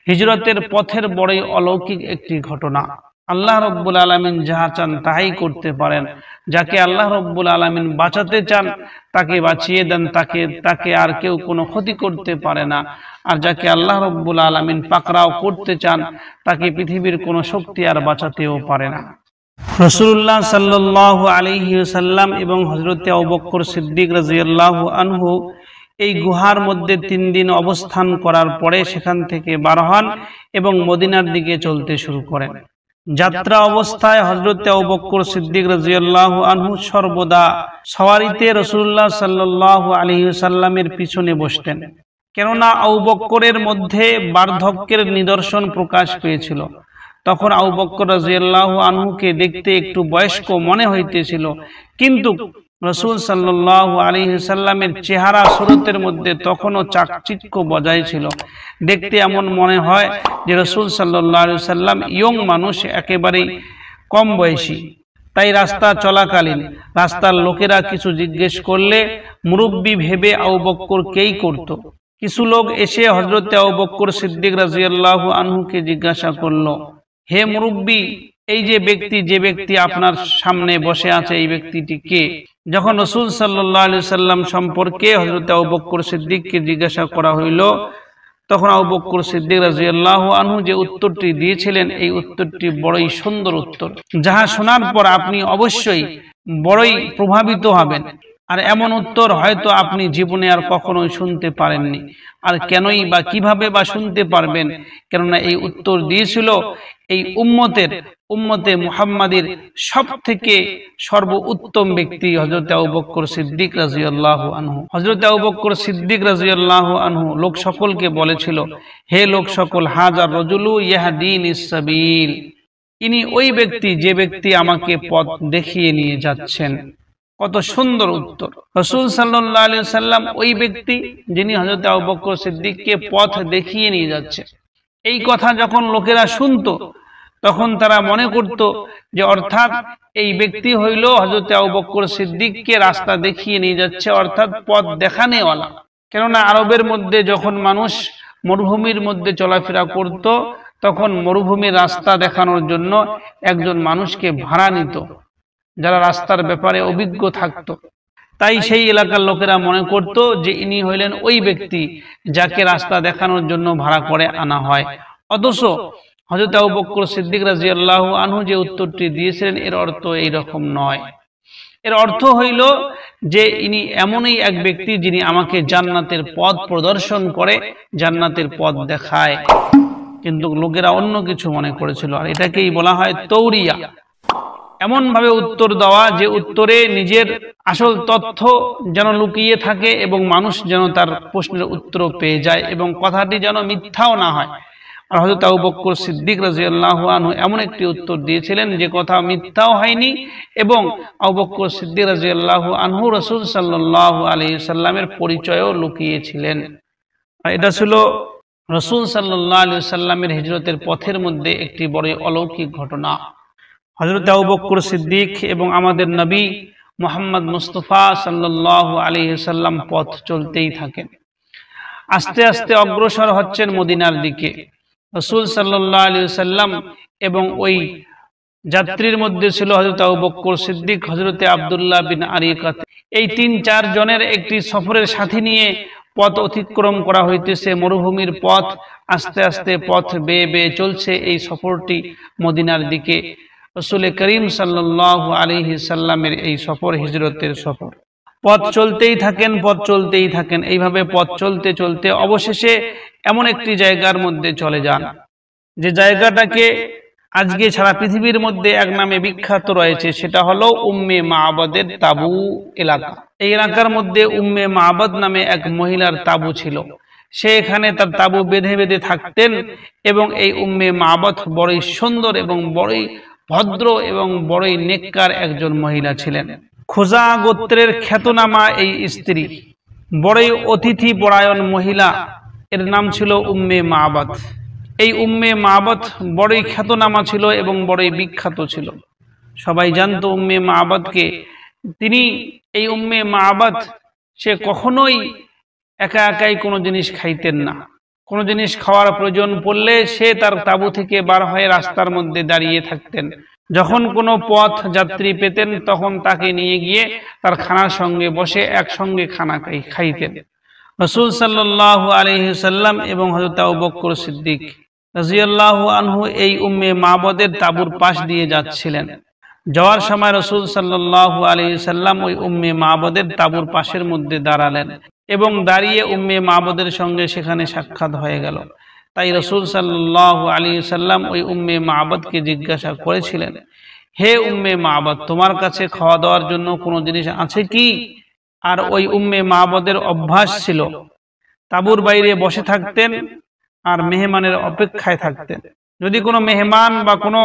হিজরতের পথের বড়ই অলৌকিক একটি ঘটনা। আল্লাহ রাব্বুল আলামিন যাহা চান তাই করতে পারেন। যাকে আল্লাহ রাব্বুল আলামিন বাঁচাতে চান তাকে বাঁচিয়ে দেন, তাকে আর কেউ কোনো ক্ষতি করতে পারে না। আর যাকে আল্লাহ রাব্বুল আলামিন পাকড়াও করতে চান তাকে পৃথিবীর কোনো শক্তি আর বাঁচাতেও পারে না। রাসূলুল্লাহ সাল্লাল্লাহু আলাইহি ওয়াসাল্লাম এবং হযরত আবু বকর সিদ্দিক রাদিয়াল্লাহু আনহু এই গুহার মধ্যে 3 দিন অবস্থান করার পরে সেখান থেকে বার হন এবং মদিনার দিকে চলতে শুরু করেন। যাত্রা অবস্থায় হযরত আবু বকর সিদ্দিক রাদিয়াল্লাহু আনহু সর্বদা সওয়ারিতে রাসূলুল্লাহ সাল্লাল্লাহু আলাইহি ওয়াসাল্লামের পিছনে বসতেন, কেননা আবু বকরের মধ্যে বার্ধক্যের নিদর্শন প্রকাশ পেয়েছিল। তখন আবু বকর রাদিয়াল্লাহু আনহুকে দেখতে একটু বয়স্ক মনে হইতেছিল, কিন্তু রাসূল সাল্লাল্লাহু আলাইহি ওয়াসাল্লামের চেহারা সুরতের মধ্যে তখনও চাকচিক্য বজায় ছিল। দেখতে এমন মনে হয় যে রাসূল সাল্লাল্লাহু আলাইহি ওয়াসাল্লাম ইয়ং মানুষ, একেবারেই কম বয়সী। তাই রাস্তা চলাকালীন রাস্তার লোকেরা কিছু জিজ্ঞেস করলে মুরব্বী ভেবে আবু বকরকেই করত। কিছু লোক এসে হযরত আবু বকর সিদ্দিক রাদিয়াল্লাহু আনহুকে জিজ্ঞাসা করলো, হে মুরব্বী, এই যে ব্যক্তি আপনার সামনে বসে আছে এই ব্যক্তিটি কে? যখন রাসূল সাল্লাল্লাহু আলাইহি ওয়াসাল্লাম সম্পর্কে হযরত আবু বকর সিদ্দিককে জিজ্ঞাসা করা হইল, তখন আবু বকর সিদ্দিক রাদিয়াল্লাহু আনহু যে উত্তরটি দিয়েছিলেন এই উত্তরটি বড়ই সুন্দর উত্তর, যাহা শোনার পর আপনি অবশ্যই বড়ই প্রভাবিত হবেন। আর এমন উত্তর হয়তো আপনি জীবনে আর কখনোই শুনতে পারেননি। আর কেনই বা কিভাবে বা শুনতে পারবেন? কেননা এই উত্তর দিয়েছিল এই উম্মতে মুহাম্মাদের সবথেকে সর্বোত্তম ব্যক্তি হযরত আবু বকর সিদ্দিক রাদিয়াল্লাহু আনহু। হযরত আবু বকর সিদ্দিক রাদিয়াল্লাহু আনহু লোক সকলকে বলেছিল, হে লোক সকল, হাযার রাজুলু ইয়াহদিনিস সাবিল, ইনি ওই ব্যক্তি যে ব্যক্তি আমাকে পথ দেখিয়ে নিয়ে যাচ্ছেন। কত সুন্দর উত্তর! রাসূল সাল্লাল্লাহু আলাইহি ওয়াসাল্লাম ওই ব্যক্তি যিনি হযরত আবু বকর সিদ্দিককে পথ দেখিয়ে নিয়ে যাচ্ছে। এই কথা যখন লোকেরা শুনতো তখন তারা মনে করত যে অর্থাৎ এই ব্যক্তি হইল হযরত আবু বকর সিদ্দিককে রাস্তা দেখিয়ে নিয়ে যাচ্ছে, অর্থাৎ পথ দেখানেওয়ালা। কেননা আরবের মধ্যে যখন মানুষ মরুভূমির মধ্যে চলাফেরা করত তখন মরুভূমির রাস্তা দেখানোর জন্য একজন মানুষকে ভাড়া নিত যারা রাস্তার ব্যাপারে অভিজ্ঞ থাকতো। তাই সেই এলাকার লোকেরা মনে করত যে ইনি হইলেন ওই ব্যক্তি যাকে রাস্তা দেখানোর জন্য ভাড়া করে আনা হয়। অথচ হযরত আবু বকর সিদ্দিক রাদিয়াল্লাহু আনহু যে উত্তরটি দিয়েছিলেন এর অর্থ এই রকম নয়। এর অর্থ হইল যে ইনি এমনই এক ব্যক্তি যিনি আমাকে জান্নাতের পথ প্রদর্শন করে, জান্নাতের পথ দেখায়। কিন্তু লোকেরা অন্য কিছু মনে করেছিল, আর এটাকেই বলা হয় তৌরিয়া। এমন ভাবে উত্তর দেওয়া যে উত্তরে নিজের আসল তথ্য যেন লুকিয়ে থাকে এবং মানুষ যেন তার প্রশ্নের উত্তর পেয়ে যায় এবং কথাটি যেন মিথ্যাও না হয়। আর হযরত আবু বকর সিদ্দিক রাদিয়াল্লাহু আনহু এমন একটি উত্তর দিয়েছিলেন যে কথা মিথ্যাও হয়নি এবং আবু বকর সিদ্দিক রাদিয়াল্লাহু আনহু রাসূল সাল্লাল্লাহু আলাইহি সাল্লামের পরিচয়ও লুকিয়েছিলেন। আর এটা ছিল রাসূল সাল্লাল্লাহু আলাইহি সাল্লামের হিজরতের পথের মধ্যে একটি বড় অলৌকিক ঘটনা। হযরত আবু বকর সিদ্দিক এবং আমাদের নবী মুহাম্মদ মুস্তাফা সাল্লাল্লাহু আলাইহি সাল্লাম পথ চলতেই থাকেন। আস্তে আস্তে অগ্রসর হচ্ছেন মদিনার দিকে। রাসূল সাল্লাল্লাহু আলাইহি সাল্লাম এবং ওই যাত্রীর মধ্যে ছিল হযরত আবু বকর সিদ্দিক, হযরত আব্দুল্লাহ বিন আরিকাত। এই ৩-৪ জনের একটি সফরের সাথী নিয়ে পথ অতিক্রম করা হইতেছে, মরুভূমির পথ। আস্তে আস্তে পথ বেয়ে বেয়ে চলছে এই সফরটি মদিনার দিকে। রাসূল করিম সাল্লাল্লাহু আলাইহি সাল্লামের এই সফর হিজরতের সফর। পথ চলতেই থাকেন, পথ চলতেই থাকেন। এইভাবে পথ চলতে চলতে অবশেষে এমন একটি জায়গার মধ্যে চলে যান যে জায়গাটাকে আজকে সারা পৃথিবীর মধ্যে এক নামে বিখ্যাত রয়েছে, সেটা হলো উম্মে মা'বাদের তাবু এলাকা। এই এলাকার মধ্যে উম্মে মা'বাদ নামে এক মহিলার তাবু ছিল। সে এখানে তার তাবু বেঁধে বেঁধে থাকতেন এবং এই উম্মে মা'বাদ বড়ই সুন্দর এবং বড়ই ভদ্র এবং বড়ই নেককার একজন মহিলা ছিলেন। খুজা গোত্রের খ্যাতনামা এই স্ত্রী, বড়ই অতিথি পরায়ণ মহিলা, এর নাম ছিল উম্মে মা'বাদ। এই উম্মে মা'বাদ বড়ই খ্যাতনামা ছিল এবং বড়ই বিখ্যাত ছিল। সবাই জানতো উম্মে মা'বাদকে। তিনি এই উম্মে মা'বাদ সে কখনোই একা একাই কোনো জিনিস খাইতেন না। কোনো জিনিস খাওয়ার প্রয়োজন পড়লে সে তার তাবু থেকে বার হয়ে রাস্তার মধ্যে দাঁড়িয়ে থাকতেন। যখন কোনো পথ যাত্রী পেতেন তখন তাকে নিয়ে গিয়ে তার খানার সঙ্গে বসে একসঙ্গে খানা খাইতেন। রাসূল সাল্লাল্লাহু আলাইহি সাল্লাম এবং হযরত আবু বকর সিদ্দিক রাদিয়াল্লাহু আনহু এই উম্মে মা'বাদের তাবুর পাশ দিয়ে যাচ্ছিলেন। যাওয়ার সময় রাসূল সাল্লাল্লাহু আলাইহি সাল্লাম ওই উম্মে মা'বাদের তাবুর পাশের মধ্যে দাঁড়ালেন এবং দাঁড়িয়ে উম্মে মা'বাদের সঙ্গে সেখানে সাক্ষাৎ হয়ে গেল। তাই রাসূল সাল্লাল্লাহু আলাইহি সাল্লাম ওই উম্মে মা'বাদকে জিজ্ঞাসা করেছিলেন, হে উম্মে মা'বাদ, তোমার কাছে খাওয়া দাওয়ার জন্য কোনো জিনিস আছে কি? আর ওই উম্মে মা'বাদের অভ্যাস ছিল তাবুর বাইরে বসে থাকতেন আর মেহমানের অপেক্ষায় থাকতেন। যদি কোনো মেহমান বা কোনো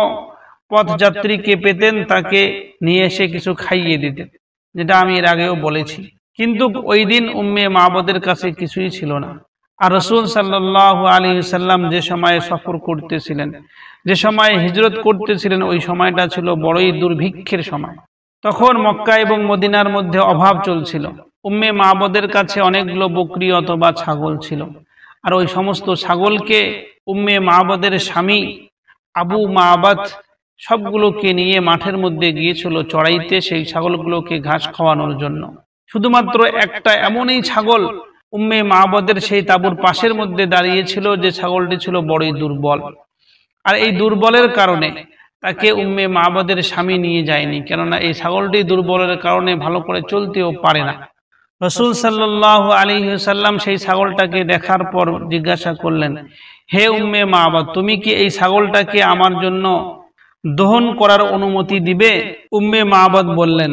পথযাত্রীকে পেতেন তাকে নিয়ে এসে কিছু খাইয়ে দিতেন, যেটা আমি এর আগেও বলেছি। কিন্তু ওই দিন উম্মে মা'বাদের কাছে কিছুই ছিল না। আর রাসূল সাল্লাল্লাহু আলাইহি সাল্লাম যে সময়ে সফর করতেছিলেন, যে সময়ে হিজরত করতেছিলেন, ওই সময়টা ছিল বড়ই দুর্ভিক্ষের সময়। তখন মক্কা এবং মদিনার মধ্যে অভাব চলছিল। উম্মে মা'বাদের কাছে অনেকগুলো বকরি অথবা ছাগল ছিল। আর ওই সমস্ত ছাগলকে উম্মে মা'বাদের স্বামী আবু মা'বাদ সবগুলোকে নিয়ে মাঠের মধ্যে গিয়েছিল চড়াইতে, সেই ছাগলগুলোকে ঘাস খাওয়ানোর জন্য। শুধুমাত্র একটা এমনই ছাগল উম্মে মা'বাদের সেই তাবুর পাশের মধ্যে দাঁড়িয়েছিল যে ছাগলটি ছিল বড়ই দুর্বল। আর এই দুর্বলের কারণে তাকে উম্মে মা'বাদের স্বামী নিয়ে যায়নি, কেননা এই ছাগলটি দুর্বলের কারণে ভালো করে চলতেও পারে না। রাসূল সাল্লাল্লাহু আলাইহি সাল্লাম সেই ছাগলটাকে দেখার পর জিজ্ঞাসা করলেন, হে উম্মে মা'বাদ, তুমি কি এই ছাগলটাকে আমার জন্য দহন করার অনুমতি দিবে? উম্মে মা'বাদ বললেন,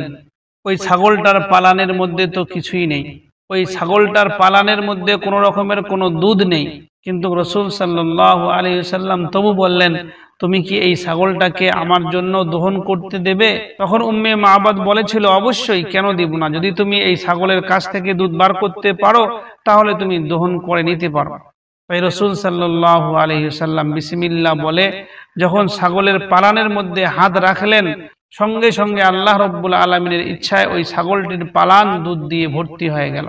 ওই ছাগলটার পালানের মধ্যে তো কিছুই নেই, ওই ছাগলটার পালানের মধ্যে কোনো রকমের কোনো দুধ নেই। কিন্তু রাসূল সাল্লাল্লাহু আলাইহি সাল্লাম তবু বললেন, তুমি কি এই ছাগলটাকে আমার জন্য দহন করতে দেবে? তখন উম্মে মা'বাদ বলেছিল, অবশ্যই, কেন দিব না। যদি তুমি এই ছাগলের কাছ থেকে দুধ বার করতে পারো তাহলে তুমি দহন করে নিতে পারো। তাই রাসূল সাল্লাল্লাহু আলাইহি ওয়াসাল্লাম বিসমিল্লাহ বলে যখন ছাগলের পালানের মধ্যে হাত রাখলেন, সঙ্গে সঙ্গে আল্লাহ রাব্বুল আলামিনের ইচ্ছায় ওই ছাগলটির পালান দুধ দিয়ে ভর্তি হয়ে গেল।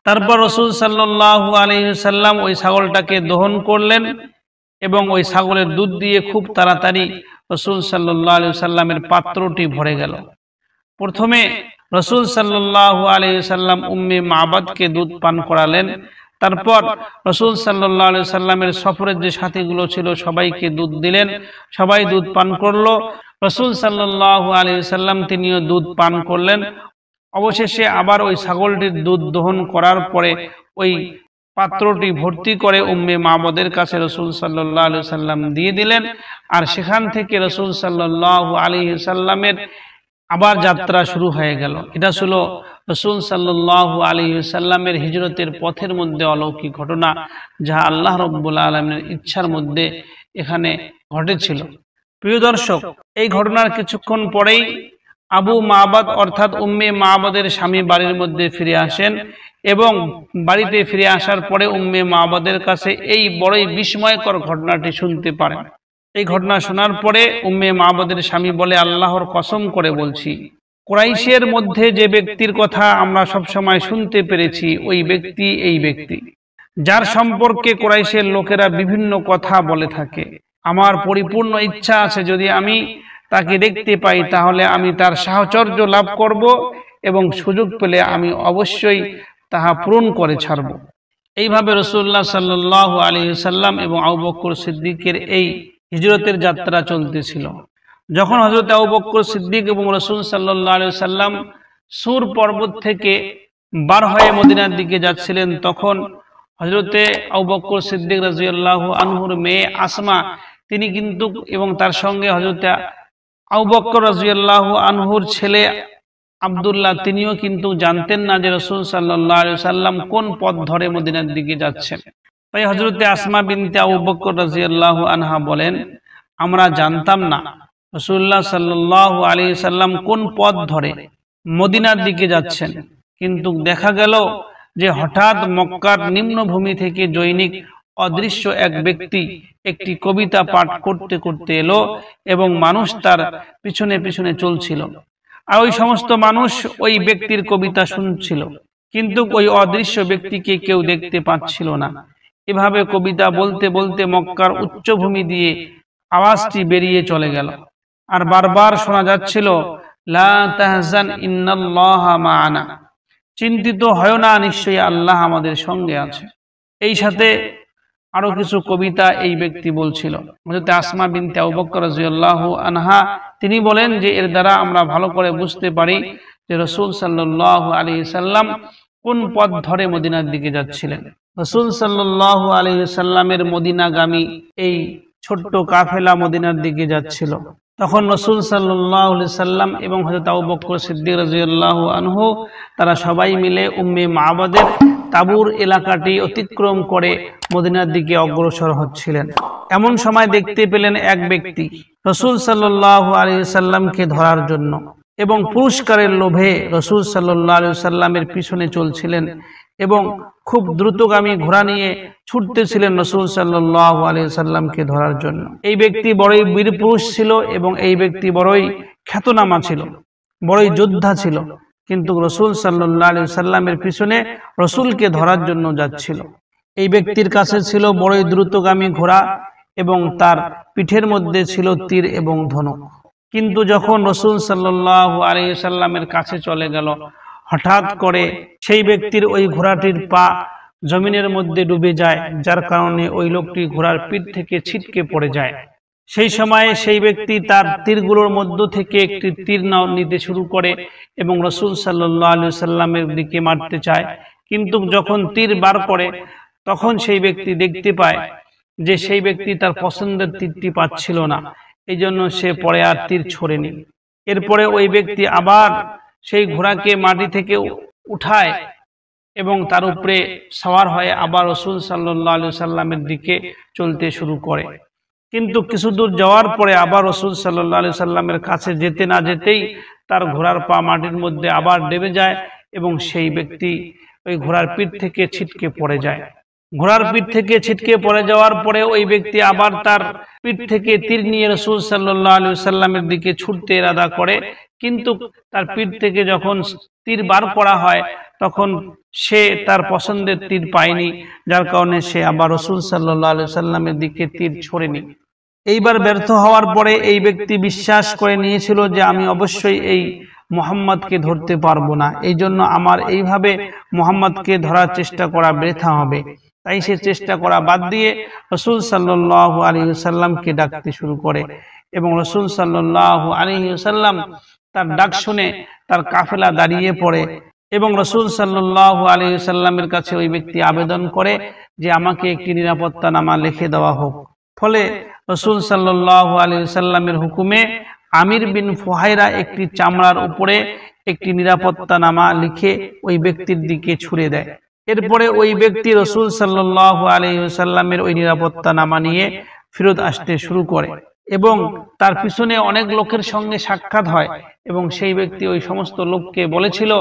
তারপর রাসূল সাল্লাল্লাহু আলাইহি ওয়াসাল্লাম ওই ছাগলটাকে দহন করলেন এবং ওই ছাগলের দুধ দিয়ে খুব তাড়াতাড়ি রাসূল সাল্লাল্লাহু আলাইহি ওয়াসাল্লামের পাত্রটি ভরে গেল। প্রথমে রাসূল সাল্লাল্লাহু আলাইহি ওয়াসাল্লাম উম্মে মাবাদকে দুধ পান করালেন। তারপর রাসূল সাল্লাল্লাহু আলাইহি ওয়াসাল্লামের সফরের যে সাথীগুলো ছিল সবাইকে দুধ দিলেন, সবাই দুধ পান করলো। রাসূল সাল্লাল্লাহু আলাইহি ওয়াসাল্লাম তিনিও দুধ পান করলেন। অবশেষে আবার ওই ছাগলটির দুধ দহন করার পরে ওই পাত্রটি ভর্তি করে উম্মে মাবাদের কাছে রাসূল সাল্লাল্লাহু আলাইহি ওয়াসাল্লাম দিয়ে দিলেন। আর সেখান থেকে রাসূল সাল্লাল্লাহু আলাইহি ওয়াসাল্লামের আবার যাত্রা শুরু হয়ে গেল। এটা ছিল রাসূল সাল্লাল্লাহু আলাইহি ওয়াসাল্লামের হিজরতের পথের মধ্যে অলৌকিক ঘটনা, যা আল্লাহ রাব্বুল আলামিনের ইচ্ছার মধ্যে এখানে ঘটেছিল। প্রিয় দর্শক, এই ঘটনার কিছুক্ষণ পরেই আবু মাবাদ অর্থাৎ উম্মে মাবাদের স্বামী বাড়ির মধ্যে ফিরে আসেন এবং বাড়িতে ফিরে আসার পরে উম্মে মাবাদের কাছে এই বড়ই বিস্ময়কর ঘটনাটি শুনতে পারেন। এই ঘটনা শোনার পরে উম্মে মাবাদের স্বামী বলে, আল্লাহর কসম করে বলছি, কুরাইশের মধ্যে যে ব্যক্তির কথা আমরা সব সময় শুনতে পেরেছি ওই ব্যক্তি এই ব্যক্তি, যার সম্পর্কে কুরাইশের লোকেরা বিভিন্ন কথা বলে থাকে। আমার পরিপূর্ণ ইচ্ছা আছে যদি আমি তাকে দেখতে পাই তাহলে আমি তার সাহচর্য লাভ করব এবং সুযোগ পেলে আমি অবশ্যই তাহা পূরণ করে ছাড়ব। এইভাবে রাসূলুল্লাহ সাল্লাল্লাহু আলাইহি ওয়াসাল্লাম এবং আবু বকর সিদ্দিকের এই হিজরতের যাত্রা চলতেছিল। যখন হযরত আবু বকর সিদ্দিক এবং রাসূল সাল্লাল্লাহু আলাইহি ওয়াসাল্লাম সূর পর্বত থেকে বার হয়ে মদিনার দিকে যাচ্ছিলেন, তখন হযরতে আবু বকর সিদ্দিক রাদিয়াল্লাহু আনহুর মেয়ে আসমা তিনি কিন্তু এবং তার সঙ্গে হযরতে আবু বকর রাদিয়াল্লাহু আনহুর ছেলে আব্দুল্লাহ তিনিও কিন্তু জানতেন না যে রাসূল সাল্লাল্লাহু আলাইহি ওয়াসাল্লাম কোন পথ ধরে মদিনার দিকে যাচ্ছেন। তাই হযরতে আসমা বিনতে আবু বকর রাদিয়াল্লাহু আনহা বলেন, আমরা জানতাম না রাসূলুল্লাহ সাল্লাল্লাহু আলাইহি ওয়াসাল্লাম কোন পথ ধরে মদিনার দিকে যাচ্ছেন, কিন্তু দেখা গেল যে হঠাৎ মক্কার নিম্নভূমি থেকে জৈনিক অদৃশ্য এক ব্যক্তি একটি কবিতা পাঠ করতে করতে এলো এবং মানুষ তার পিছনে পিছনে চলছিল। আর ওই সমস্ত মানুষ ওই ব্যক্তির কবিতা শুনছিল, কিন্তু ওই অদৃশ্য ব্যক্তিকে কেউ দেখতে পাচ্ছিল না। এভাবে কবিতা বলতে বলতে মক্কার উচ্চভূমি দিয়ে আওয়াজটি বেরিয়ে চলে গেল আর বারবার শোনা যাচ্ছিল, লা তাহজান ইন্নাল্লাহা মা'ানা, চিন্তিত হয় না, নিশ্চয়ই আল্লাহ আমাদের সঙ্গে আছে। এই সাথে আরো কিছু কবিতা এই ব্যক্তি বলছিল। হযরত আসমা বিনতে আবু বকর রাদিয়াল্লাহু আনহা তিনি বলেন যে এর দ্বারা আমরা ভালো করে বুঝতে পারি যে রাসূল সাল্লাল্লাহু আলাইহি সাল্লাম কোন পথ ধরে মদিনার দিকে যাচ্ছিলেন। রাসূল সাল্লাল্লাহু আলাইহি সাল্লামের মদিনাগামী এই ছোট্ট কাফেলা মদিনার দিকে যাচ্ছিল। তখন রাসূল সাল্লাল্লাহু আলাইহি সাল্লাম এবং হযরত আবু বকর সিদ্দিক রাদিয়াল্লাহু আনহু তারা সবাই মিলে উম্মে মাবাদের তাবুর এলাকাটি অতিক্রম করে মদিনার দিকে অগ্রসর হচ্ছিলেন। এমন সময় দেখতে পেলেন এক ব্যক্তি রাসূল সাল্লাল্লাহু আলাইহি সাল্লামকে ধরার জন্য এবং পুরস্কারের লোভে রাসূল সাল্লাল্লাহু আলাইহি সাল্লামের পিছনে চলছিলেন এবং খুব দ্রুতগামী ঘোড়া নিয়ে ছুটতেছিলেন রাসূল সাল্লাল্লাহু আলাইহি সাল্লামকে ধরার জন্য। এই ব্যক্তি বড়ই বীরপুরুষ ছিল এবং এই ব্যক্তি বড়ই খ্যাতনামা ছিল, বড়ই যোদ্ধা ছিল, কিন্তু রাসূল সাল্লাল্লাহু আলাইহি সাল্লামের পিছনে রাসূলকে ধরার জন্য যাচ্ছিল। এই ব্যক্তির কাছে ছিল বড়ই দ্রুতগামী ঘোড়া এবং তার পিঠের মধ্যে ছিল তীর এবং ধনুক। কিন্তু যখন রাসূল সাল্লাল্লাহু আলাইহি সাল্লামের কাছে চলে গেল, হঠাৎ করে সেই ব্যক্তির ওই ঘোড়াটির পা জমিনের মধ্যে ডুবে যায়, যার কারণে ওই লোকটি ঘোড়ার পিঠ থেকে ছিটকে পড়ে যায়। সেই সময়ে সেই ব্যক্তি তার তীরগুলোর মধ্য থেকে একটি তীর নিতে শুরু করে এবং রাসূল সাল্লাল্লাহু আলাইহি সাল্লামের দিকে মারতে চায়, কিন্তু যখন তীর বার করে তখন সেই ব্যক্তি দেখতে পায় যে সেই ব্যক্তি তার পছন্দের তীরটি পাচ্ছিল না, এই জন্য সে পরে আর তীর ছোড়েনি। এরপরে ওই ব্যক্তি আবার সেই ঘোড়াকে মাটি থেকে উঠায় এবং তার উপরে সওয়ার হয়ে আবার রাসূল সাল্লাল্লাহু আলাইহি সাল্লামের দিকে চলতে শুরু করে। কিন্তু কিছু দূর যাওয়ার পরে আবার রাসূল সাল্লাল্লাহু আলাইহি সাল্লামের কাছে যেতে না যেতেই তার ঘোড়ার পা মাটির মধ্যে আবার ডেবে যায় এবং সেই ব্যক্তি ওই ঘোড়ার পিঠ থেকে ছিটকে পড়ে যায়। ঘোড়ার পিঠ থেকে ছিটকে পড়ে যাওয়ার পরে ওই ব্যক্তি আবার তার পিঠ থেকে তীর নিয়ে রাসূল সাল্লাল্লাহু আলাইহি ওয়াসাল্লামের দিকে ছুটতে ইরাদা করে, কিন্তু তার পিঠ থেকে যখন তীর বার করা হয় তখন সে তার পছন্দের তীর পায়নি, যার কারণে সে আবার রাসূল সাল্লাল্লাহু আলাইহি ওয়াসাল্লামের দিকে তীর ছোড়েনি। এইবার ব্যর্থ হওয়ার পরে এই ব্যক্তি বিশ্বাস করে নিয়েছিল যে আমি অবশ্যই এই মুহাম্মদকে ধরতে পারবো না, এই জন্য আমার এইভাবে মুহাম্মদকে ধরার চেষ্টা করা বৃথা হবে। তাই সে চেষ্টা করা বাদ দিয়ে রাসূল সাল্লাল্লাহু আলাইহি ওয়াসাল্লামকে ডাকতে শুরু করে এবং রাসূল সাল্লাল্লাহু আলাইহি ওয়াসাল্লাম তার ডাক শুনে তার কাফেলা দাঁড়িয়ে পড়ে এবং রাসূল সাল্লাল্লাহু আলাইহি ওয়াসাল্লামের কাছে ওই ব্যক্তি আবেদন করে যে আমাকে একটি নিরাপত্তানামা লিখে দেওয়া হোক। ফলে রাসূল সাল্লাল্লাহু আলাইহি ওয়াসাল্লামের হুকুমে আমির বিন ফুহাইরা একটি চামড়ার উপরে একটি নিরাপত্তানামা লিখে ওই ব্যক্তির দিকে ছুড়ে দেয়। এরপরে ওই ব্যক্তি রাসূল সাল্লাল্লাহু আলাইহি ওয়াসাল্লামের ওই নিরাপত্তানামা নিয়ে ফেরত আসতে শুরু করে এবং তার পিছনে অনেক লোকের সঙ্গে সাক্ষাৎ হয় এবং সেই ব্যক্তি ওই সমস্ত লোককে বলেছিল,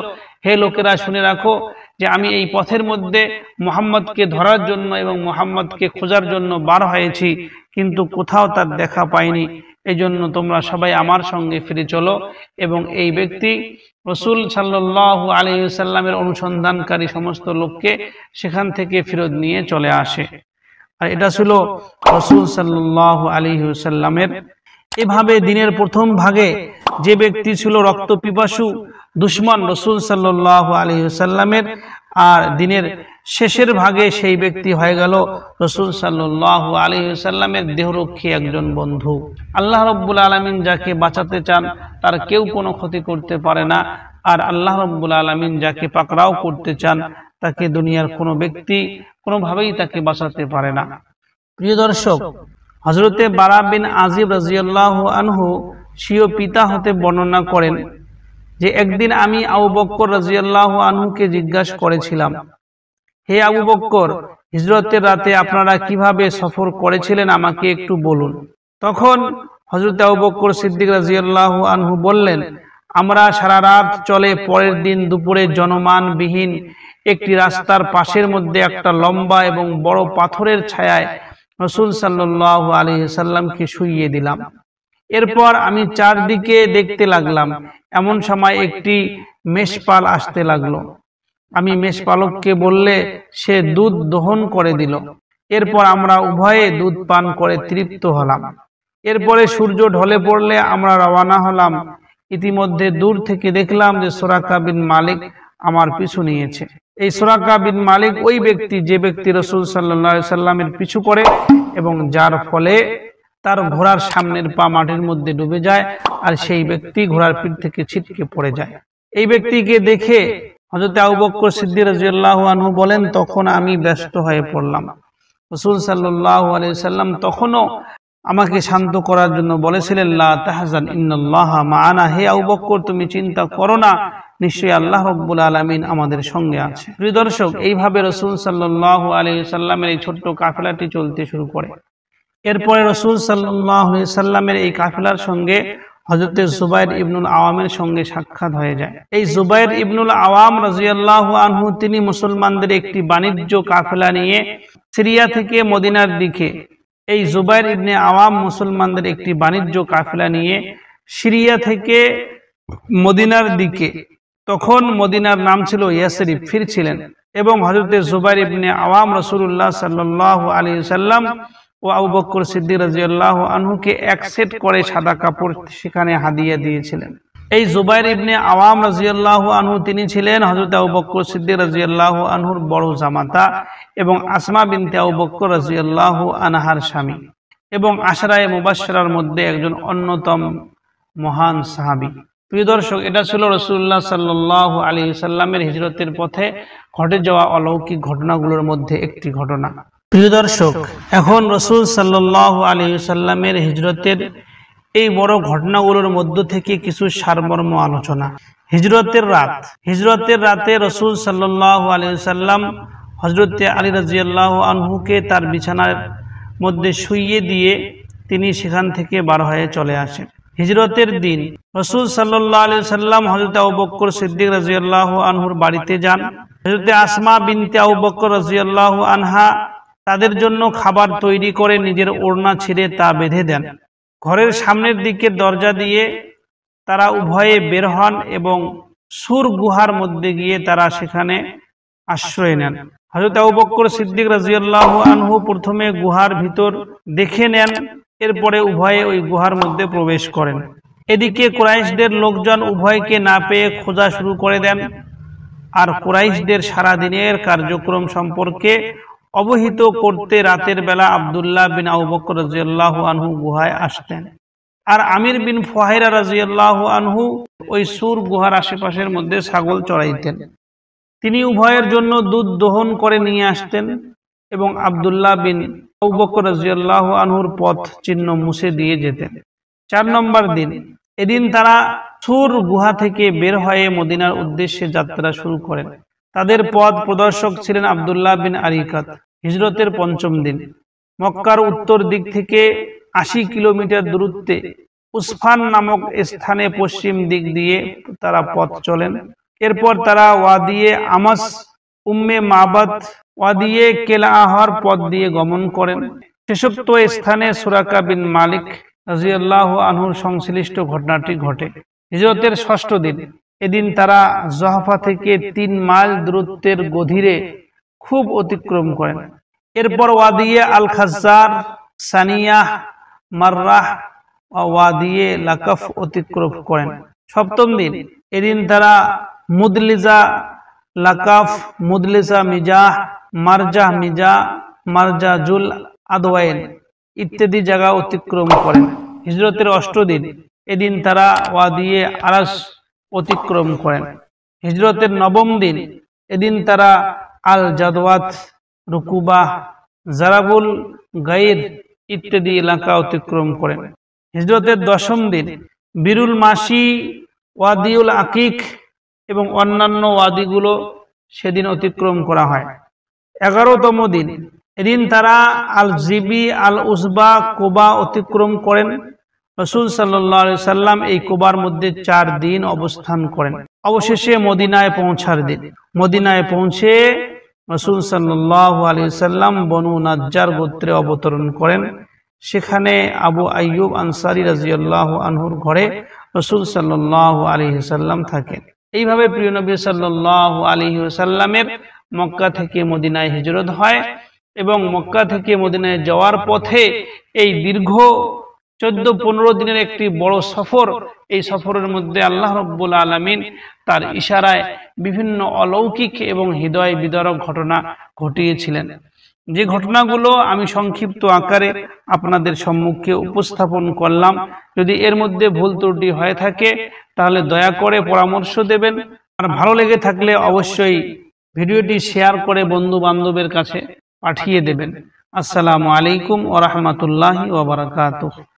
হে লোকেরা, শুনে রাখো যে আমি এই পথের মধ্যে মুহাম্মদকে ধরার জন্য এবং মুহাম্মদকে খোঁজার জন্য বার হয়েছি, কিন্তু কোথাও তার দেখা পাইনি, এজন্য তোমরা সবাই আমার সঙ্গে ফিরে চলো। এবং এই ব্যক্তি রাসূল সাল্লাল্লাহু আলাইহি ওয়াসাল্লামের অনুসন্ধানকারী সমস্ত লোককে সেখান থেকে ফেরত নিয়ে চলে আসে। আর এটা ছিল রাসূল সাল্লাল্লাহু আলাইহি ওয়াসাল্লামের। এভাবে দিনের প্রথম ভাগে যে ব্যক্তি ছিল রক্তপিপাসু দুশমন রাসূল সাল্লাল্লাহু আলাইহি ওয়াসাল্লামের, আর দিনের শেষের ভাগে সেই ব্যক্তি হয়ে গেল রাসূল সাল্লাল্লাহু আলাইহি ওয়াসাল্লামের দেহরক্ষী একজন বন্ধু। আল্লাহ রাব্বুল আলামিন যাকে বাঁচাতে চান তার কেউ কোনো ক্ষতি করতে পারে না, আর আল্লাহ রাব্বুল আলামিন যাকে পাকড়াও করতে চান তাকে দুনিয়ার কোনো ব্যক্তি কোনোভাবেই তাকে বাঁচাতে পারে না। প্রিয় দর্শক, হযরতে বারা বিন আজিব রাদিয়াল্লাহু আনহু স্বীয় পিতা হতে বর্ণনা করেন যে একদিন আমি আবু বকর রাদিয়াল্লাহু আনহুকে জিজ্ঞাসা করেছিলাম, হে আবু বকর, হিজরতের রাতে আপনারা কিভাবে সফর করেছিলেন আমাকে একটু বলুন। তখন হযরত আবু বকর সিদ্দিক রাদিয়াল্লাহু আনহু বললেন, আমরা সারা রাত চলে পরের দিন দুপুরে জনমানবিহীন একটি রাস্তার পাশের মধ্যে একটা লম্বা এবং বড় পাথরের ছায়ায় রাসূল সাল্লাল্লাহু আলাইহি ওয়াসাল্লামকে শুইয়ে দিলাম। এরপর আমি চারদিকে দেখতে লাগলাম, এমন সময় একটি মেষপাল আসতে লাগলো। আমি মেষপালককে বললে সে দুধ দহন করে দিল। এরপর আমরা উভয়ে দুধ পান করে তৃপ্ত হলাম। এরপরে সূর্য ঢলে পড়লে আমরা রওনা হলাম। ইতিমধ্যে দূর থেকে দেখলাম যে সুরাকা বিন মালিক আমার পিছু নিয়েছে। এই সুরাকা বিন মালিক ওই ব্যক্তি যে ব্যক্তি রাসূল সাল্লাল্লাহু আলাইহি ওয়াসাল্লামের পিছু করে এবং যার ফলে তার ঘোড়ার সামনের পা মাটির মধ্যে ডুবে যায় আর সেই ব্যক্তি ঘোড়ার পিঠ থেকে ছিটকে পড়ে যায়। এই ব্যক্তিকে দেখে হযরত আবু বকর সিদ্দিক রাদিয়াল্লাহু আনহু বলেন, তখন আমি ব্যস্ত হয়ে পড়লাম। রাসূল সাল্লাল্লাহু আলাইহি ওয়াসাল্লাম তখনও আমাকে শান্ত করার জন্য বলেছিলেন, লা তাহজান ইন্নাল্লাহা মাআনা, হে আবু বকর তুমি চিন্তা করো না, নিশ্চয়ই আল্লাহ রাব্বুল আলামিন আমাদের সঙ্গে আছে। প্রিয় দর্শক, এইভাবে রাসূল সাল্লাল্লাহু আলাইহি ওয়াসাল্লামের এই ছোট্ট কাফেলাটি চলতে শুরু করে। এরপরে রাসূল সাল্লাল্লাহু আলাইহি ওয়াসাল্লামের এই কাফেলার সঙ্গে হযরতে জুবাইর ইবনুল আওয়ামের সঙ্গে সাক্ষাৎ হয়ে যায়। এই জুবাইর ইবনুল আওয়াম রাদিয়াল্লাহু আনহু তিনি মুসলমানদের একটি বাণিজ্য কাফেলা নিয়ে সিরিয়া থেকে মদিনার দিকে, এই জুবাইর ইবনে আওয়াম মুসলমানদের একটি বাণিজ্য কাফেলা নিয়ে সিরিয়া থেকে মদিনার দিকে, তখন মদিনার নাম ছিল ইয়াসরিব, ফিরছিলেন এবং হযরতে জুবাইর ইবনে আওয়াম রাসূলুল্লাহ সাল্লাল্লাহু আলাইহি ওয়াসাল্লাম ও আবু বকর সিদ্দিক রাদিয়াল্লাহু আনহুকে এক সেট করে সাদা কাপড় সেখানে হাদিয়া দিয়েছিলেন। এই জুবাইর ইবনে আওয়াম রাদিয়াল্লাহু আনহু তিনি ছিলেন হযরত আবু বকর সিদ্দিক রাদিয়াল্লাহু আনহুর বড় জামাতা এবং আসমা বিনতে আবু বকর রাদিয়াল্লাহু আনহার স্বামী এবং আশরায়ে মুবাশশারার মধ্যে একজন অন্যতম মহান সাহাবী। প্রিয় দর্শক, এটা ছিল রাসূলুল্লাহ সাল্লাল্লাহু আলাইহি ওয়াসাল্লামের হিজরতের পথে ঘটে যাওয়া অলৌকিক ঘটনাগুলোর মধ্যে একটি ঘটনা। প্রিয় দর্শক, এখন রাসূল সাল্লাল্লাহু আলাইহি ওয়াসাল্লামের হিজরতের এই বড় ঘটনাগুলোর মধ্য থেকে কিছু সারমর্ম আলোচনা। হিজরতের রাতে রাসূল সাল্লাল্লাহু আলাইহি ওয়াসাল্লাম হযরতে আলী রাদিয়াল্লাহু আনহুকে তার বিছানার মধ্যে শুইয়ে দিয়ে তিনি সেখান থেকে বার হয়ে চলে আসেন। হিজরতের দিন রাসূল সাল্লাল্লাহু আলাইহি ওয়াসাল্লাম হযরত আবু বকর সিদ্দিক রাদিয়াল্লাহু আনহুর বাড়িতে যান হযরতে আসমা বিনতে আবু বকর রাদিয়াল্লাহু আনহা তাদের জন্য খাবার তৈরি করে নিজের ওড়না ছিঁড়ে তা বেঁধে দেন। ঘরের সামনের দিকে দরজা দিয়ে তারা উভয়ে বের হন এবং সুর গুহার মধ্যে গিয়ে তারা সেখানে আশ্রয় নেন। হযরত আবু বকর সিদ্দিক রাদিয়াল্লাহু আনহু প্রথমে গুহার ভিতর দেখে নেন, এরপরে উভয়ে ওই গুহার মধ্যে প্রবেশ করেন। এদিকে কুরাইশদের লোকজন উভয়কে না পেয়ে খোঁজা শুরু করে দেন, আর কুরাইশদের সারা দিনের কার্যক্রম সম্পর্কে অবহিত করতে রাতের বেলা আব্দুল্লাহ বিন আবু বকর রাদিয়াল্লাহু আনহু গুহায় আসতেন, আর আমির বিন ফুহাইরা রাদিয়াল্লাহু আনহু ওই সুর গুহার আশেপাশের মধ্যে ছাগল চড়াইতেন। তিনি উভয়ের জন্য দুধ দহন করে নিয়ে আসতেন এবং আব্দুল্লাহ বিন আবু বকর রাদিয়াল্লাহু আনহুর পথ চিহ্ন মুছে দিয়ে যেতেন। 4 নম্বর দিন, এদিন তারা সুর গুহা থেকে বের হয়ে মদিনার উদ্দেশ্যে যাত্রা শুরু করেন। তাদের পথ প্রদর্শক ছিলেন আব্দুল্লাহ বিন আরিকাত। হিজরতের 5ম দিন মক্কার উত্তর দিক থেকে 80 কিলোমিটার দূরত্বে উসফান নামক স্থানে পশ্চিম দিক দিয়ে তারা পথ চলেন। এরপর তারা ওয়াদিয়ে আমাস, উম্মে মাবাদ, ওয়াদিয়ে কেলাআহর পথ দিয়ে গমন করেন। শেষোক্ত স্থানে সুরাকা বিন মালিক রাদিয়াল্লাহু আনহুর সংশ্লিষ্ট ঘটনাটি ঘটে। হিজরতের 6ষ্ঠ দিন, এদিন তারা জহফা থেকে 3 মাইল দূরত্বের গধীরে খুব অতিক্রম করেন। এরপর ওয়াদিয়ে আল খাজ্জার, সানিয়াহ, মাররাহ ও ওয়াদিয়ে লাকাফ অতিক্রম করেন। 7ম দিন, এদিন তারা মুদলিজা লাকাফ, মুদলিজা মিজাহ, মারজাহ মিজা, মারজাজুল আদওয়াইন ইত্যাদি জায়গা অতিক্রম করেন। হিজরতের 8ম দিন, এদিন তারা ওয়াদিয়ে আরাস অতিক্রম করেন। হিজরতের 9ম দিন, এদিন তারা আল জাদওয়াত, রুকুবা, জারাবুল গাইর ইত্যাদি এলাকা অতিক্রম করেন। হিজরতের 10ম দিন, বিরুল মাসি, ওয়াদিউল আকিক এবং অন্যান্য ওয়াদিগুলো সেদিন অতিক্রম করা হয়। 11তম দিন, এদিন তারা আল জিবি, আল উসবা, কোবা অতিক্রম করেন। রাসূল সাল্লাল্লাহু আলাইহি সাল্লাম এই কোবার মধ্যে 4 দিন অবস্থান করেন। অবশেষে মদিনায় পৌঁছার দিন, মদিনায় পৌঁছে রাসূল সাল্লাল্লাহু আলাইহি সাল্লাম বনু নাজ্জার গোত্রে অবতরণ করেন। সেখানে আবু আইয়ুব আনসারী রাদিয়াল্লাহু আনহুর ঘরে রাসূল সাল্লাল্লাহু আলাইহি সাল্লাম থাকেন। এইভাবে প্রিয় নবী সাল্লাল্লাহু আলাইহি সাল্লামের মক্কা থেকে মদিনায় হিজরত হয় এবং মক্কা থেকে মদিনায় যাওয়ার পথে এই দীর্ঘ 14-15 দিনের একটি বড় সফর, এই সফরের মধ্যে আল্লাহ রাব্বুল আলামিন তার ইশারায় বিভিন্ন অলৌকিক এবং হৃদয় বিদারক ঘটনা ঘটিয়েছিলেন। যে ঘটনাগুলো আমি সংক্ষিপ্ত আকারে আপনাদের সম্মুখে উপস্থাপন করলাম, যদি এর মধ্যে ভুল ত্রুটি হয়ে থাকে তাহলে দয়া করে পরামর্শ দেবেন, আর ভালো লেগে থাকলে অবশ্যই ভিডিওটি শেয়ার করে বন্ধু বান্ধবের কাছে পাঠিয়ে দেবেন। আসসালামু আলাইকুম ওয়া রাহমাতুল্লাহি ওয়া বারাকাতুহু।